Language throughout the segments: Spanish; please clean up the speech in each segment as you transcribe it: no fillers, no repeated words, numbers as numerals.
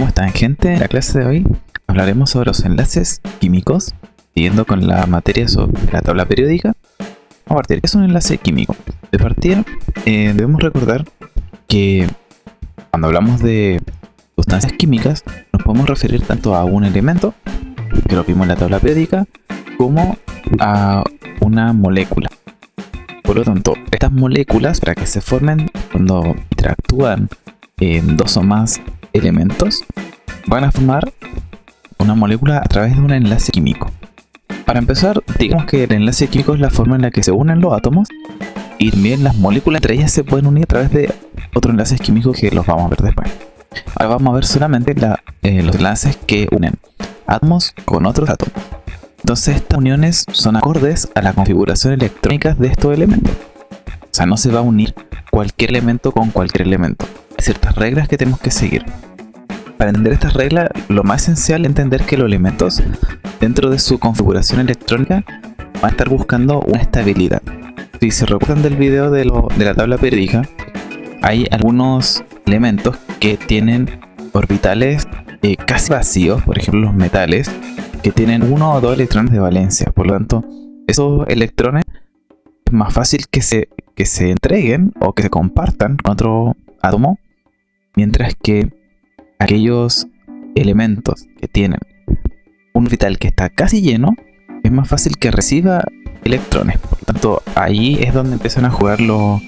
¿Cómo están, gente? En la clase de hoy hablaremos sobre los enlaces químicos, siguiendo con la materia sobre la tabla periódica. Vamos a partir. ¿Qué es un enlace químico? De partida, debemos recordar que cuando hablamos de sustancias químicas, nos podemos referir tanto a un elemento, que lo vimos en la tabla periódica, como a una molécula. Por lo tanto, estas moléculas, para que se formen cuando interactúan en dos o más elementos, van a formar una molécula a través de un enlace químico. Para empezar, digamos que el enlace químico es la forma en la que se unen los átomos, y también las moléculas entre ellas se pueden unir a través de otros enlaces químicos que los vamos a ver después. Ahora vamos a ver solamente los enlaces que unen átomos con otros átomos. Entonces estas uniones son acordes a la configuración electrónica de estos elementos. O sea, no se va a unir cualquier elemento con cualquier elemento. Hay ciertas reglas que tenemos que seguir. Para entender estas reglas, lo más esencial es entender que los elementos, dentro de su configuración electrónica, van a estar buscando una estabilidad. Si se recuerdan del video de la tabla periódica, hay algunos elementos que tienen orbitales casi vacíos, por ejemplo los metales, que tienen 1 o 2 electrones de valencia. Por lo tanto, esos electrones es más fácil que se entreguen o que se compartan con otro átomo, mientras que aquellos elementos que tienen un orbital que está casi lleno, es más fácil que reciba electrones. Por lo tanto, ahí es donde empiezan a jugar los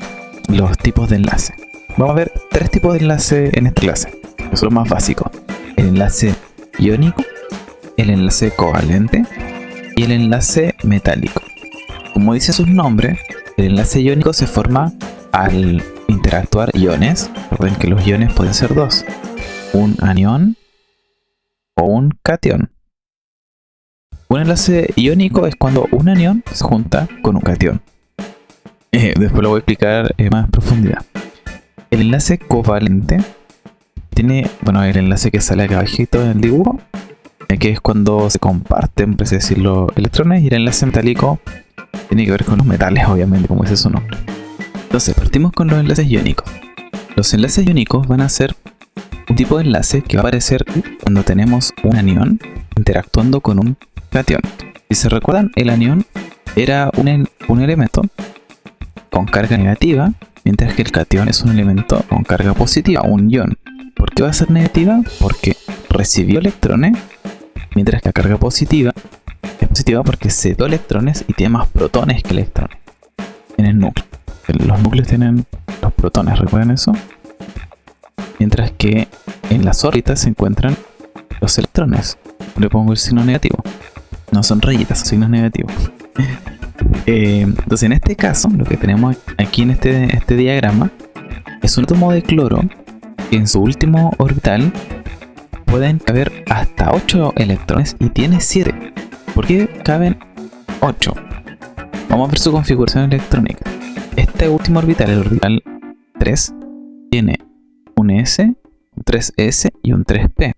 tipos de enlace. Vamos a ver 3 tipos de enlace en esta clase, que son los más básicos: el enlace iónico, el enlace covalente y el enlace metálico. Como dice sus nombres, el enlace iónico se forma al interactuar iones. Recuerden que los iones pueden ser dos: un anión o un catión. Un enlace iónico es cuando un anión se junta con un catión. Después lo voy a explicar más en profundidad. El enlace covalente tiene, el enlace que sale acá abajito en el dibujo, que es cuando se comparten, por así decirlo, electrones. Y el enlace metálico tiene que ver con los metales, obviamente, como dice su nombre. Entonces, partimos con los enlaces iónicos. Los enlaces iónicos van a ser un tipo de enlace que va a aparecer cuando tenemos un anión interactuando con un catión. Si se recuerdan, el anión era un elemento con carga negativa, mientras que el catión es un elemento con carga positiva, un ion. ¿Por qué va a ser negativa? Porque recibió electrones, mientras que la carga positiva es positiva porque cedió electrones y tiene más protones que electrones en el núcleo. Los núcleos tienen los protones, ¿recuerdan eso? Mientras que en las órbitas se encuentran los electrones. Le pongo el signo negativo. No son rayitas, son signos negativos. Entonces en este caso, lo que tenemos aquí en este diagrama es un átomo de cloro que en su último orbital pueden caber hasta 8 electrones y tiene 7. ¿Por qué caben 8? Vamos a ver su configuración electrónica. Este último orbital, el orbital 3, tiene un S, un 3S y un 3P.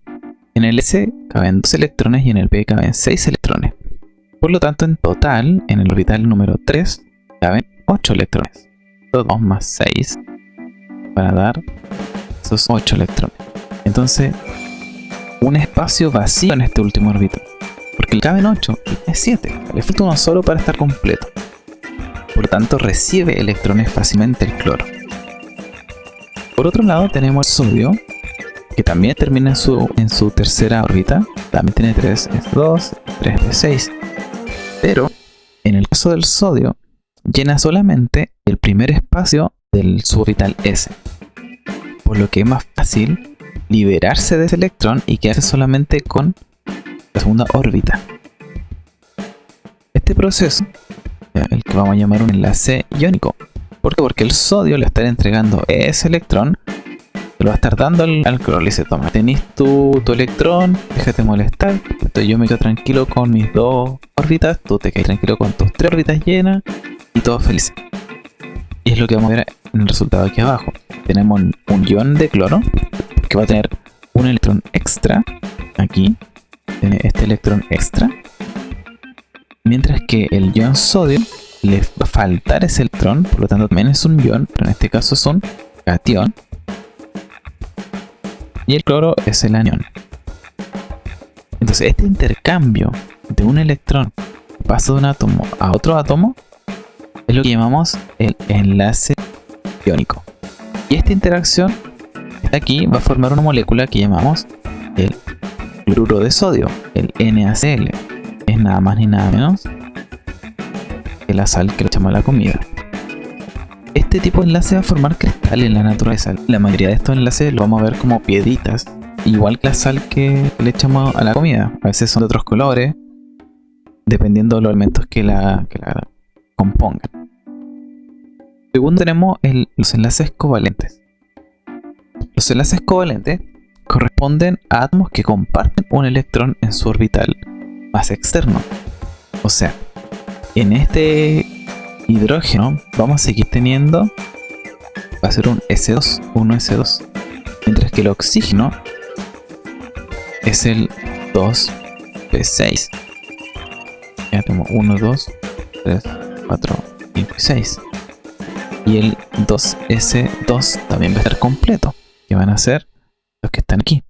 En el S caben 2 electrones y en el P caben 6 electrones. Por lo tanto, en total, en el orbital número 3 caben 8 electrones. 2 más 6 para dar esos 8 electrones. Entonces, un espacio vacío en este último orbital, porque le caben 8 y es 7. Le falta uno solo para estar completo. Por lo tanto, recibe electrones fácilmente el cloro. Por otro lado, tenemos el sodio, que también termina en su tercera órbita. También tiene 3s2, 3p6. Pero, en el caso del sodio, llena solamente el primer espacio del suborbital S. Por lo que es más fácil liberarse de ese electrón y quedarse solamente con la segunda órbita. Este proceso, el que vamos a llamar un enlace iónico. ¿Por qué? Porque el sodio le está entregando ese electrón, se lo va a estar dando al cloro. Le dice: toma, tenés tu electrón, déjate molestar. Entonces yo me quedo tranquilo con mis 2 órbitas, tú te quedas tranquilo con tus 3 órbitas llenas y todos felices. Y es lo que vamos a ver en el resultado aquí abajo. Tenemos un ion de cloro que va a tener un electrón extra. Aquí tiene este electrón extra, mientras que el ion sodio le va a faltar ese electrón. Por lo tanto también es un ion, pero en este caso es un catión. y el cloro es el anión. Entonces este intercambio de un electrón que pasa de un átomo a otro átomo es lo que llamamos el enlace iónico. Y esta interacción está aquí, va a formar una molécula que llamamos el cloruro de sodio, el NaCl. Es nada más ni nada menos que la sal que le echamos a la comida. Este tipo de enlace va a formar cristales en la naturaleza. La mayoría de estos enlaces los vamos a ver como piedritas, igual que la sal que le echamos a la comida. A veces son de otros colores, dependiendo de los elementos que la compongan. Segundo tenemos los enlaces covalentes. Los enlaces covalentes corresponden a átomos que comparten un electrón en su orbital más externo. O sea, en este hidrógeno vamos a seguir teniendo, va a ser un S2, 1S2, mientras que el oxígeno es el 2P6. Ya tenemos 1, 2, 3, 4, 5 y 6. Y el 2S2 también va a estar completo, que van a ser los que están aquí.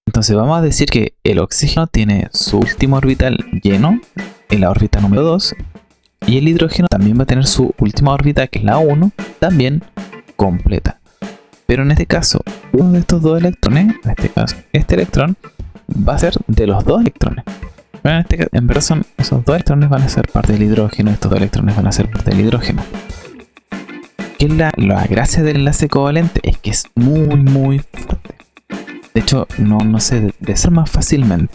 Entonces vamos a decir que el oxígeno tiene su último orbital lleno en la órbita número 2, y el hidrógeno también va a tener su última órbita, que es la 1, también completa. Pero en este caso, uno de estos dos electrones, en este caso este electrón, va a ser de los dos electrones. Pero en verdad esos dos electrones van a ser parte del hidrógeno, estos dos electrones van a ser parte del hidrógeno. Que la gracia del enlace covalente es que es muy fuerte. De hecho, no se deshace más fácilmente.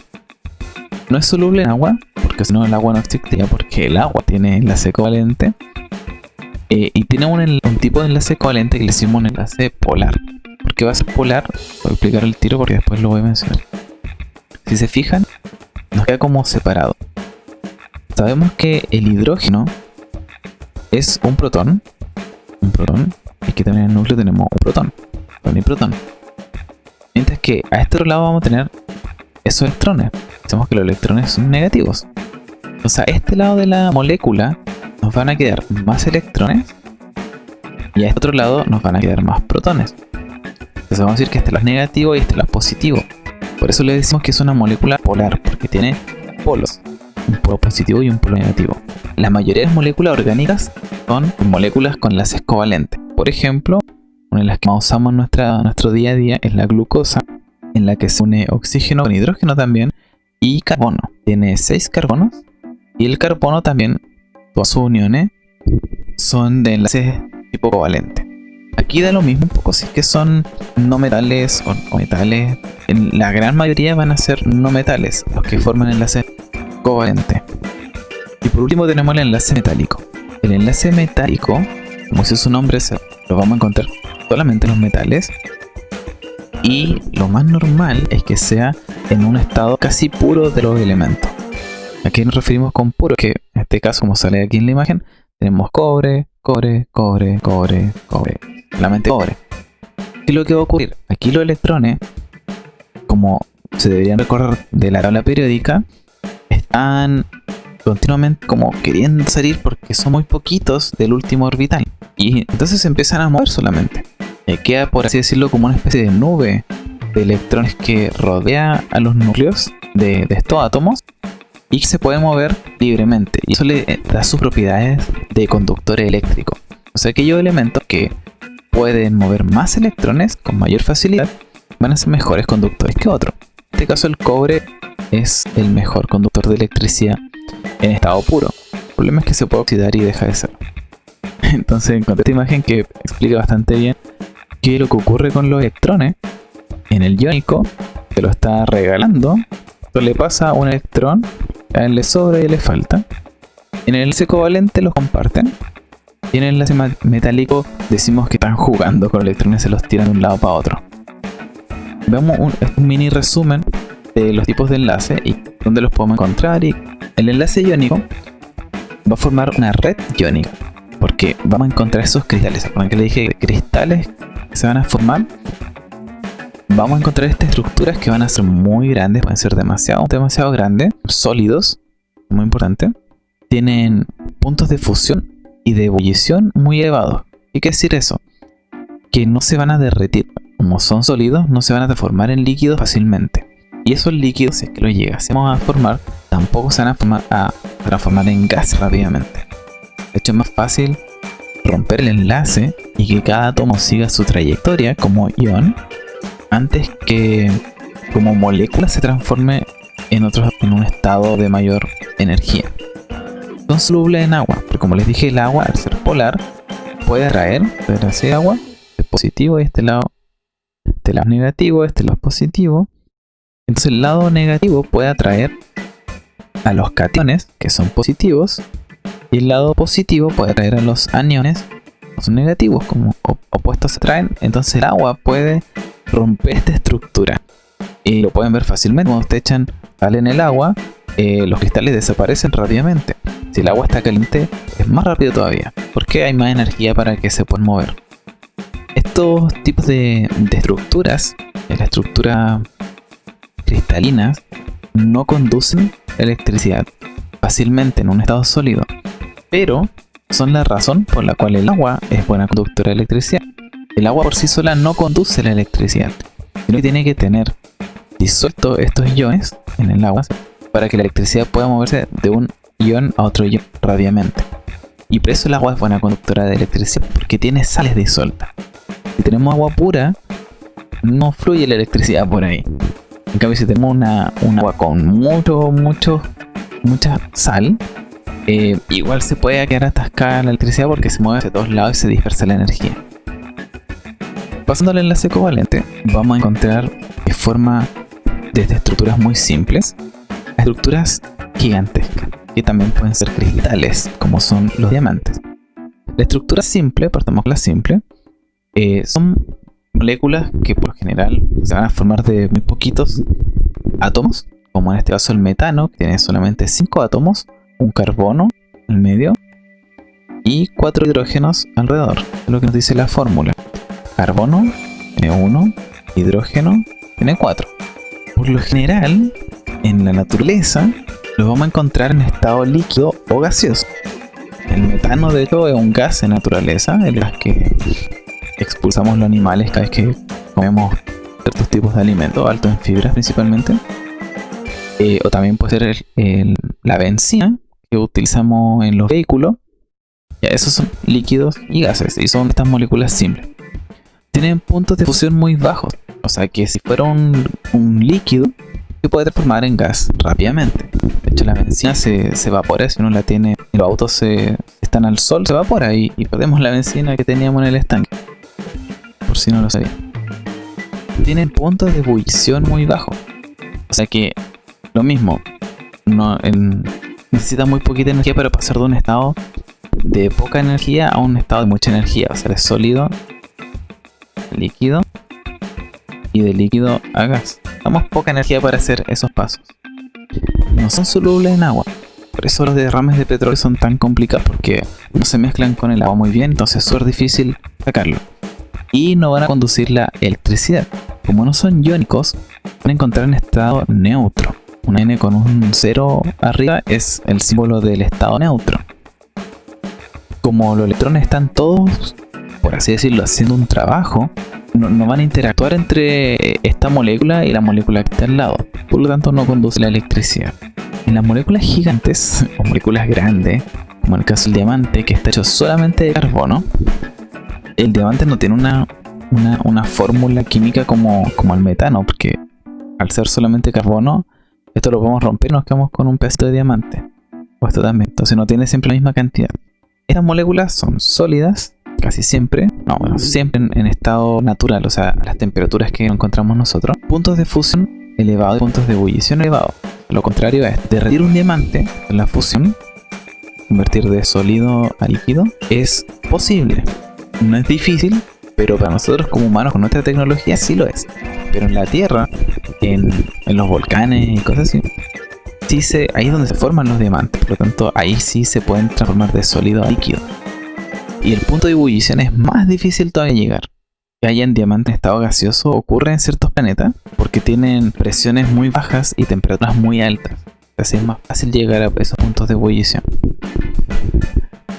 No es soluble en agua, porque si no el agua no existiría, porque el agua tiene enlace covalente. Y tiene un tipo de enlace covalente que le decimos un enlace polar. ¿Por qué va a ser polar? Voy a explicar el tiro porque después lo voy a mencionar. Si se fijan, nos queda como separado. Sabemos que el hidrógeno es un protón. Y que también en el núcleo tenemos un protón y protón. Mientras que a este otro lado vamos a tener esos electrones. Sabemos que los electrones son negativos. O sea, a este lado de la molécula nos van a quedar más electrones, y a este otro lado nos van a quedar más protones. Entonces vamos a decir que este lado es negativo y este lado es positivo. Por eso le decimos que es una molécula polar, porque tiene polos, un polo positivo y un polo negativo. La mayoría de las moléculas orgánicas son moléculas con enlaces covalentes. Por ejemplo, una de las que más usamos en nuestro día a día es la glucosa, en la que se une oxígeno con hidrógeno también y carbono. Tiene 6 carbonos, y el carbono también, todas sus uniones son de enlaces tipo covalente. Aquí da lo mismo un poco si es que son no metales o metales. En la gran mayoría van a ser no metales los que forman enlaces covalentes. Y por último tenemos el enlace metálico. El enlace metálico, como dice su nombre, lo vamos a encontrar solamente en los metales. Y lo más normal es que sea en un estado casi puro de los elementos. ¿A qué nos referimos con puro? Que en este caso, como sale aquí en la imagen, tenemos cobre, solamente cobre. ¿Qué es lo que va a ocurrir? Aquí los electrones, como se deberían recorrer de la tabla periódica, están continuamente como queriendo salir porque son muy poquitos del último orbital. Y entonces se empiezan a mover solamente. Queda, por así decirlo, como una especie de nube de electrones que rodea a los núcleos de estos átomos y que se pueden mover libremente. Y eso le da sus propiedades de conductor eléctrico. O sea, aquellos elementos que pueden mover más electrones con mayor facilidad van a ser mejores conductores que otros. En este caso, el cobre es el mejor conductor de electricidad en estado puro. El problema es que se puede oxidar y deja de ser. Entonces encontré esta imagen que explica bastante bien qué es lo que ocurre con los electrones en el iónico, que lo está regalando. Esto le pasa a un electrón, a él le sobra y le falta. En el enlace covalente los comparten. Y en el enlace metálico decimos que están jugando con los electrones, se los tiran de un lado para otro. Vemos un mini resumen de los tipos de enlace y dónde los podemos encontrar. Y el enlace iónico va a formar una red iónica, porque vamos a encontrar esos cristales. ¿Se acuerdan que le dije cristales que se van a formar? Vamos a encontrar estas estructuras que van a ser muy grandes, pueden ser demasiado grandes, sólidos, muy importante. Tienen puntos de fusión y de ebullición muy elevados. ¿Qué quiere decir eso? Que no se van a derretir. como son sólidos, no se van a transformar en líquidos fácilmente. Y esos líquidos, si es que los llegásemos a formar, tampoco se van a transformar en gas rápidamente. De hecho, es más fácil romper el enlace y que cada átomo siga su trayectoria como ion antes que como molécula se transforme en un estado de mayor energía. Son solubles en agua, porque como les dije, el agua al ser polar puede atraer agua, es positivo y este lado es negativo, este lado es positivo. Entonces el lado negativo puede atraer a los cationes, que son positivos, y el lado positivo puede atraer a los aniones, que son negativos, como opuestos se atraen. Entonces el agua puede romper esta estructura. Y lo pueden ver fácilmente. Cuando ustedes echan sal en el agua, los cristales desaparecen rápidamente. Si el agua está caliente, es más rápido todavía, porque hay más energía para que se puedan mover. Estos tipos de estructuras, la estructura cristalinas, no conducen electricidad fácilmente en un estado sólido, pero son la razón por la cual el agua es buena conductora de electricidad. El agua por sí sola no conduce la electricidad, sino que tiene que tener disuelto estos iones en el agua para que la electricidad pueda moverse de un ion a otro ion rápidamente. Y por eso el agua es buena conductora de electricidad, porque tiene sales disueltas. Si tenemos agua pura, no fluye la electricidad por ahí. En cambio, si tenemos una agua con mucha sal, igual se puede quedar atascada la electricidad porque se mueve hacia todos lados y se dispersa la energía. Pasando al enlace covalente, vamos a encontrar que forma desde estructuras muy simples a estructuras gigantescas, que también pueden ser cristales, como son los diamantes. La estructura simple, partamos con la simple, son moléculas que por lo general se van a formar de muy poquitos átomos, como en este caso el metano, que tiene solamente 5 átomos, un carbono en el medio y 4 hidrógenos alrededor. Es lo que nos dice la fórmula. Carbono tiene 1, hidrógeno tiene 4. Por lo general, en la naturaleza, los vamos a encontrar en estado líquido o gaseoso. El metano, de hecho, es un gas en naturaleza, el gas que expulsamos los animales cada vez que comemos ciertos tipos de alimentos, altos en fibras principalmente. O también puede ser la benzina que utilizamos en los vehículos. Ya, esos son líquidos y gases, y son estas moléculas simples. Tienen puntos de fusión muy bajos, o sea que si fuera un líquido, se puede transformar en gas rápidamente. De hecho, la benzina se evapora. Si uno la tiene, los autos están al sol, se evapora y perdemos la benzina que teníamos en el estanque, por si no lo sabía. Tienen puntos de ebullición muy bajos, o sea que lo mismo, necesita muy poquita energía para pasar de un estado de poca energía a un estado de mucha energía, o sea, de sólido, líquido y de líquido a gas. Damos poca energía para hacer esos pasos. No son solubles en agua, por eso los derrames de petróleo son tan complicados, porque no se mezclan con el agua muy bien, entonces es súper difícil sacarlo. Y no van a conducir la electricidad. Como no son iónicos, van a encontrar en estado neutro. Una N con un 0 arriba es el símbolo del estado neutro. Como los electrones están todos, por así decirlo, haciendo un trabajo, no van a interactuar entre esta molécula y la molécula que está al lado. Por lo tanto, no conduce la electricidad. En las moléculas gigantes, o moléculas grandes, como en el caso del diamante, que está hecho solamente de carbono, el diamante no tiene una fórmula química como el metano, porque al ser solamente carbono, esto lo podemos romper y nos quedamos con un pedacito de diamante. O esto también. Entonces no tiene siempre la misma cantidad. Estas moléculas son sólidas, casi siempre. No, bueno, siempre en estado natural, o sea, a las temperaturas que encontramos nosotros. Puntos de fusión elevados y puntos de ebullición elevados. Lo contrario es derretir un diamante en la fusión, convertir de sólido a líquido, es posible. No es difícil, pero para nosotros como humanos con nuestra tecnología sí lo es. Pero en la Tierra, en los volcanes y cosas así, ahí es donde se forman los diamantes. Por lo tanto, ahí sí se pueden transformar de sólido a líquido. Y el punto de ebullición es más difícil todavía llegar. Que hayan diamantes en estado gaseoso ocurre en ciertos planetas porque tienen presiones muy bajas y temperaturas muy altas. Así es más fácil llegar a esos puntos de ebullición.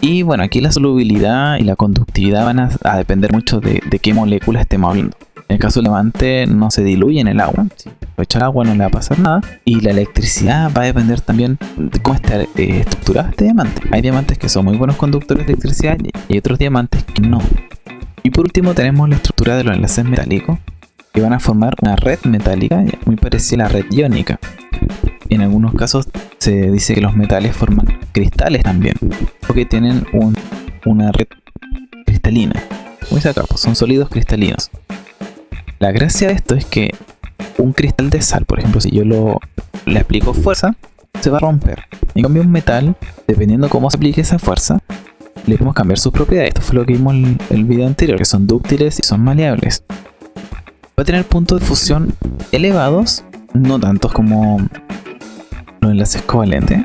Y bueno, aquí la solubilidad y la conductividad van a depender mucho de qué molécula estemos hablando. En el caso del diamante no se diluye en el agua. Si echar agua no le va a pasar nada. Y la electricidad va a depender también de cómo está estructurado este diamante. Hay diamantes que son muy buenos conductores de electricidad y hay otros diamantes que no. Y por último tenemos la estructura de los enlaces metálicos, que van a formar una red metálica muy parecida a la red iónica. En algunos casos se dice que los metales forman cristales también, porque tienen una red cristalina. Como dice acá, pues son sólidos cristalinos. La gracia de esto es que un cristal de sal, por ejemplo, si yo le aplico fuerza, se va a romper. En cambio un metal, dependiendo cómo se aplique esa fuerza, le podemos cambiar sus propiedades. Esto fue lo que vimos en el video anterior, que son dúctiles y son maleables. Va a tener puntos de fusión elevados, no tantos como los enlaces covalentes,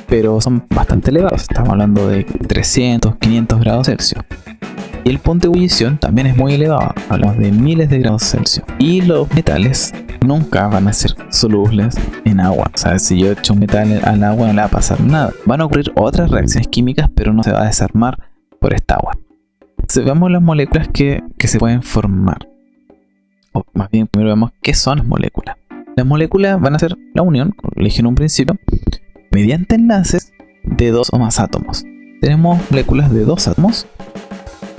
pero son bastante elevados. Estamos hablando de 300, 500 grados Celsius. Y el punto de ebullición también es muy elevado, hablamos de miles de grados Celsius. Y los metales nunca van a ser solubles en agua. O sea, si yo echo un metal al agua no le va a pasar nada. Van a ocurrir otras reacciones químicas, pero no se va a desarmar por esta agua. Entonces veamos las moléculas que se pueden formar. O más bien, primero vemos qué son las moléculas. Las moléculas van a ser la unión, como le dije en un principio, mediante enlaces de dos o más átomos. Tenemos moléculas de dos átomos,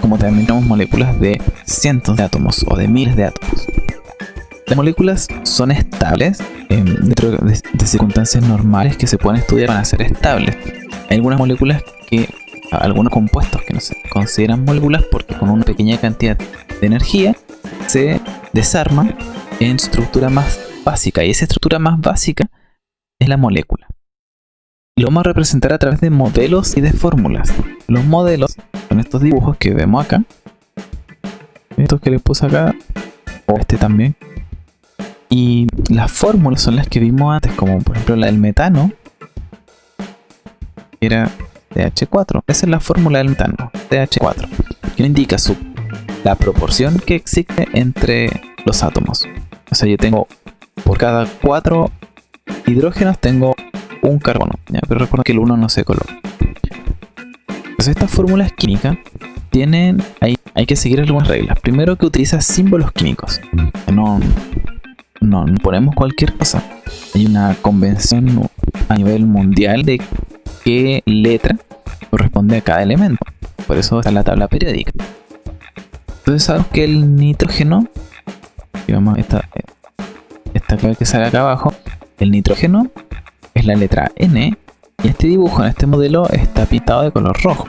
como también tenemos moléculas de cientos de átomos o de miles de átomos. Las moléculas son estables dentro de circunstancias normales que se pueden estudiar, van a ser estables. Hay algunas moléculas algunos compuestos que no se consideran moléculas porque con una pequeña cantidad de energía se desarman en su estructura más básica, y esa estructura más básica es la molécula. Lo vamos a representar a través de modelos y de fórmulas. Los modelos son estos dibujos que vemos acá, estos que les puse acá, o este también. Y las fórmulas son las que vimos antes, como por ejemplo la del metano, que era CH4. Esa es la fórmula del metano, CH4, que indica la proporción que existe entre los átomos. O sea, yo tengo, por cada 4 hidrógenos tengo un carbono, ¿ya? Pero recuerden que el 1 no se coloca. Entonces estas fórmulas químicas hay que seguir algunas reglas. Primero, que utiliza símbolos químicos. No ponemos cualquier cosa. Hay una convención a nivel mundial de qué letra corresponde a cada elemento. Por eso está la tabla periódica. Entonces sabemos que el nitrógeno, digamos esta clave que sale acá abajo, el nitrógeno es la letra N, y este dibujo en este modelo está pintado de color rojo.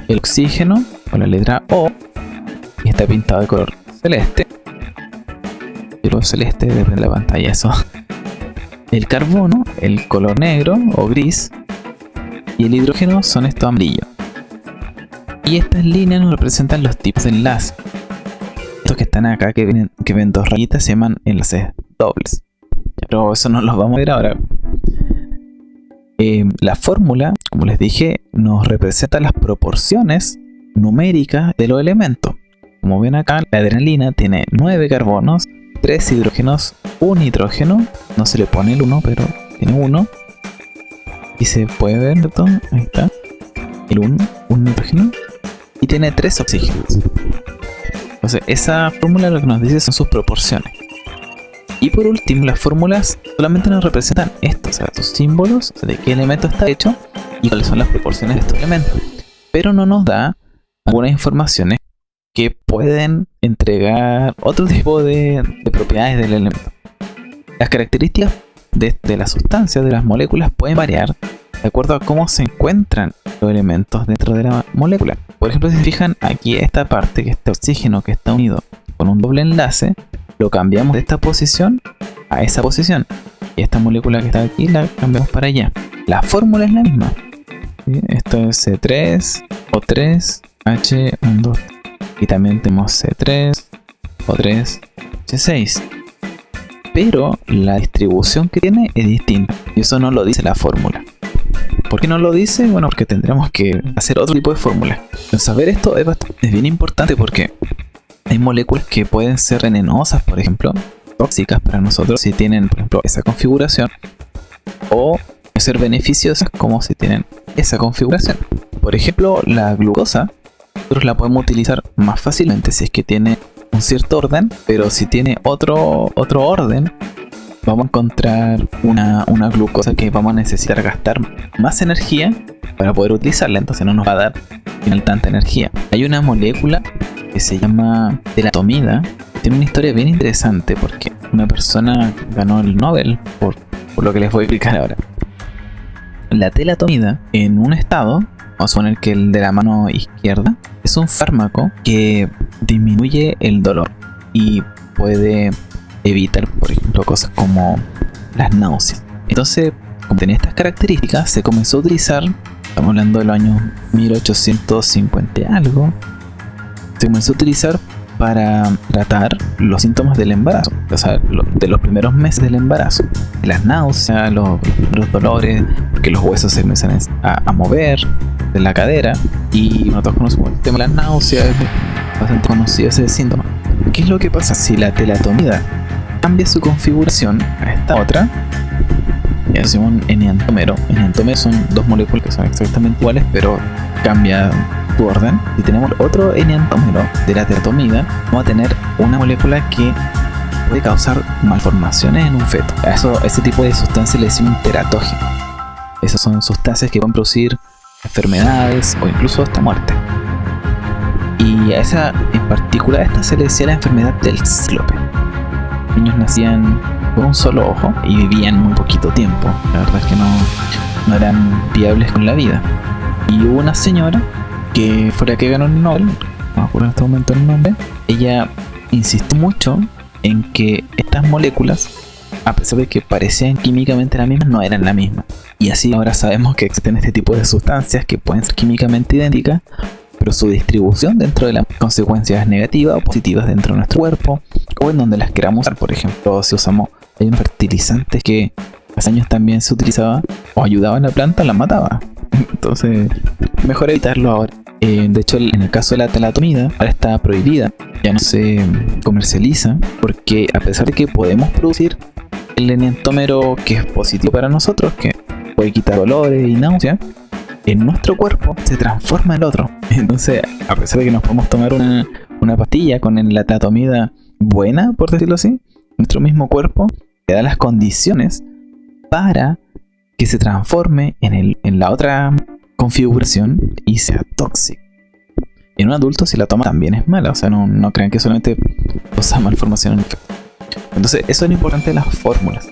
El oxígeno con la letra O y está pintado de color celeste. Y lo celeste desde la pantalla, eso. El carbono, el color negro o gris, y el hidrógeno son estos amarillos. Y estas líneas nos representan los tipos de enlace. Estos que están acá, que ven dos rayitas, se llaman enlaces dobles. Pero eso no los vamos a ver ahora. La fórmula, como les dije, nos representa las proporciones numéricas de los elementos. Como ven acá, la adrenalina tiene 9 carbonos, 3 hidrógenos, 1 nitrógeno. No se le pone el 1, pero tiene 1. Y se puede ver, ¿cierto? Ahí está. El 1, un nitrógeno. Y tiene 3 oxígenos. Entonces, esa fórmula lo que nos dice son sus proporciones. Y por último, las fórmulas solamente nos representan esto, o sea, sus símbolos, o sea, de qué elemento está hecho y cuáles son las proporciones de estos elementos. Pero no nos da algunas informaciones que pueden entregar otro tipo de propiedades del elemento. Las características de las sustancias, de las moléculas, pueden variar de acuerdo a cómo se encuentran los elementos dentro de la molécula. Por ejemplo, si se fijan aquí, esta parte, que este oxígeno que está unido con un doble enlace, lo cambiamos de esta posición a esa posición, y esta molécula que está aquí la cambiamos para allá. La fórmula es la misma. ¿Sí? Esto es C3, O3, H12, y también tenemos C3, O3, H6. Pero la distribución que tiene es distinta, y eso no lo dice la fórmula. ¿Por qué no lo dice? Bueno, porque tendremos que hacer otro tipo de fórmula. Pero saber esto es bien importante, porque hay moléculas que pueden ser venenosas, por ejemplo, tóxicas para nosotros si tienen, por ejemplo, esa configuración, o ser beneficiosas como si tienen esa configuración. Por ejemplo, la glucosa, nosotros la podemos utilizar más fácilmente si es que tiene un cierto orden, pero si tiene otro orden, vamos a encontrar una glucosa que vamos a necesitar gastar más energía para poder utilizarla, entonces no nos va a dar al final tanta energía. Hay una molécula que se llama telatomida, tiene una historia bien interesante porque una persona ganó el Nobel por lo que les voy a explicar ahora. La telatomida, en un estado, vamos a suponer que el de la mano izquierda, es un fármaco que disminuye el dolor y puede evitar, por ejemplo, cosas como las náuseas. Entonces, como tenía estas características, se comenzó a utilizar, estamos hablando de los años 1850 y algo, se comenzó a utilizar para tratar los síntomas del embarazo, o sea, de los primeros meses del embarazo, las náuseas, los dolores, porque los huesos se comienzan a mover de la cadera, y nosotros conocemos el tema de las náuseas, es bastante conocido ese síntoma. ¿Qué es lo que pasa si la telatomida cambia su configuración a esta otra? Ya decimos un enantiómero. Enantiómeros son dos moléculas que son exactamente iguales, pero cambia su orden. Si tenemos otro enantiómero de la telatomida, vamos a tener una molécula que puede causar malformaciones en un feto. Ese tipo de sustancias le decimos teratógeno. Esas son sustancias que pueden producir enfermedades o incluso hasta muerte. Y a esa en particular, esta se le decía la enfermedad del cíclope. Los niños nacían con un solo ojo y vivían muy poquito tiempo. La verdad es que no eran viables con la vida. Y hubo una señora que fue la que ganó el Nobel, no me acuerdo en este momento el nombre. Ella insistió mucho en que estas moléculas, a pesar de que parecían químicamente las mismas, no eran la misma. Y así ahora sabemos que existen este tipo de sustancias que pueden ser químicamente idénticas, pero su distribución dentro de las consecuencias negativas o positivas dentro de nuestro cuerpo, o en donde las queramos usar. Por ejemplo, si usamos, hay unos fertilizantes que hace años también se utilizaba o ayudaba a la planta, la mataba. Entonces, mejor evitarlo ahora. De hecho, en el caso de la telatomida, ahora está prohibida, ya no se comercializa, porque a pesar de que podemos producir el enantiómero que es positivo para nosotros, que puede quitar dolores y náuseas, en nuestro cuerpo se transforma el otro. Entonces, a pesar de que nos podemos tomar una pastilla con la telatomida buena, por decirlo así, nuestro mismo cuerpo le da las condiciones para que se transforme en la otra configuración y sea tóxico. En un adulto, si la toma, también es mala. O sea, no crean que solamente causa malformación en efecto. Entonces, eso es lo importante de las fórmulas,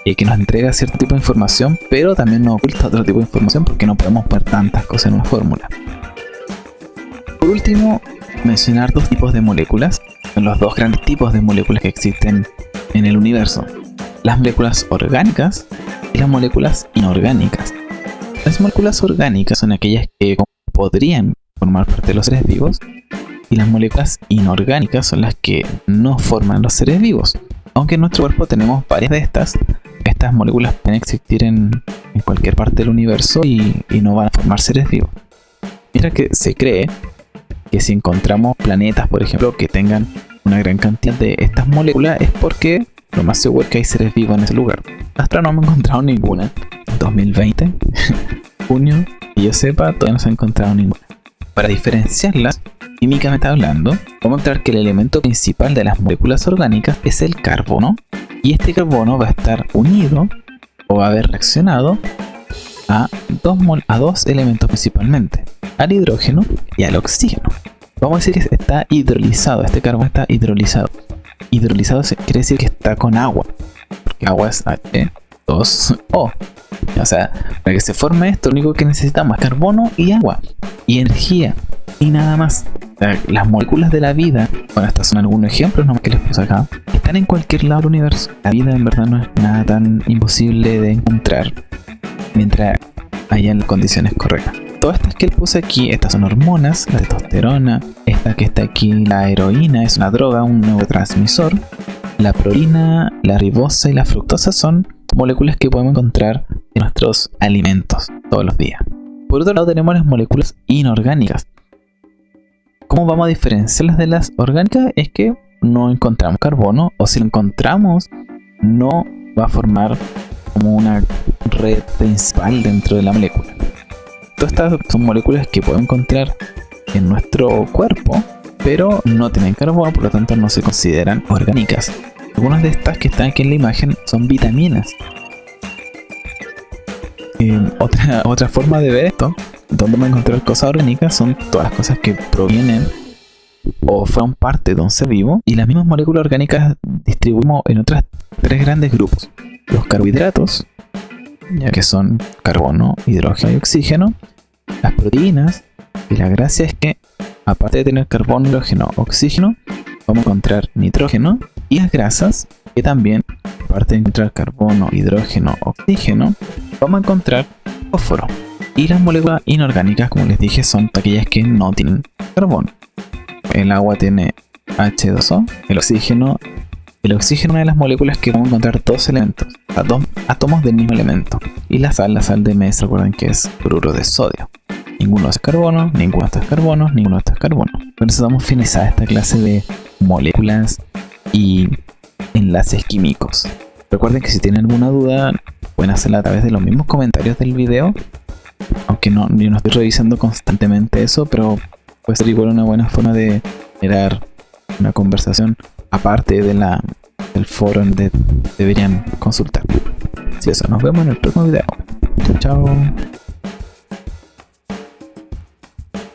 que nos entrega cierto tipo de información, pero también nos oculta otro tipo de información porque no podemos poner tantas cosas en una fórmula. Por último, mencionar dos tipos de moléculas. Son los dos grandes tipos de moléculas que existen en el universo: las moléculas orgánicas y las moléculas inorgánicas. Las moléculas orgánicas son aquellas que podrían formar parte de los seres vivos, y las moléculas inorgánicas son las que no forman los seres vivos. Aunque en nuestro cuerpo tenemos varias de estas moléculas pueden existir en cualquier parte del universo y no van a formar seres vivos. Mira que se cree que si encontramos planetas, por ejemplo, que tengan una gran cantidad de estas moléculas, es porque lo más seguro es que hay seres vivos en ese lugar. Hasta ahora no hemos encontrado ninguna. 2020, junio, que yo sepa, todavía no se ha encontrado ninguna. Para diferenciarlas, químicamente hablando, vamos a encontrar que el elemento principal de las moléculas orgánicas es el carbono, y este carbono va a estar unido o va a haber reaccionado a dos elementos principalmente, al hidrógeno y al oxígeno. Vamos a decir que está hidrolizado, este carbono está hidrolizado. Hidrolizado quiere decir que está con agua, porque agua es H2O. O sea, para que se forme esto, lo único que necesitamos es carbono y agua y energía y nada más. O sea, las moléculas de la vida, bueno, estos son algunos ejemplos nomás que les puse acá, están en cualquier lado del universo. La vida en verdad no es nada tan imposible de encontrar mientras hayan las condiciones correctas. Todas estas que les puse aquí, estas son hormonas: la testosterona, esta que está aquí, la heroína, es una droga, un neurotransmisor. La prolina, la ribosa y la fructosa son moléculas que podemos encontrar en nuestros alimentos todos los días. Por otro lado, tenemos las moléculas inorgánicas. ¿Cómo vamos a diferenciarlas de las orgánicas? Es que no encontramos carbono, o si lo encontramos, no va a formar como una red principal dentro de la molécula. Todas estas son moléculas que podemos encontrar en nuestro cuerpo, pero no tienen carbono, por lo tanto no se consideran orgánicas. Algunas de estas que están aquí en la imagen son vitaminas. Otra forma de ver esto, donde vamos a encontrar cosas orgánicas, son todas las cosas que provienen o fueron parte de un ser vivo, y las mismas moléculas orgánicas distribuimos en otras tres grandes grupos: los carbohidratos, ya que son carbono, hidrógeno y oxígeno; las proteínas, y la gracia es que aparte de tener carbono, hidrógeno, oxígeno, vamos a encontrar nitrógeno; y las grasas, que también aparte de encontrar carbono, hidrógeno, oxígeno, vamos a encontrar fósforo. Y las moléculas inorgánicas, como les dije, son aquellas que no tienen carbono. El agua tiene H2O, el oxígeno es una de las moléculas que vamos a encontrar dos elementos, dos átomos del mismo elemento. Y la sal de Metz, recuerden que es cloruro de sodio. Ninguno es carbono, ninguno de estos es carbono, ninguno de estos es carbono. Con eso damos finalizada esta clase de moléculas y enlaces químicos. Recuerden que si tienen alguna duda, pueden hacerla a través de los mismos comentarios del video. Aunque yo no estoy revisando constantemente eso, pero puede ser igual una buena forma de generar una conversación aparte de del foro donde deberían consultar. Así eso, nos vemos en el próximo video. Chao, chao.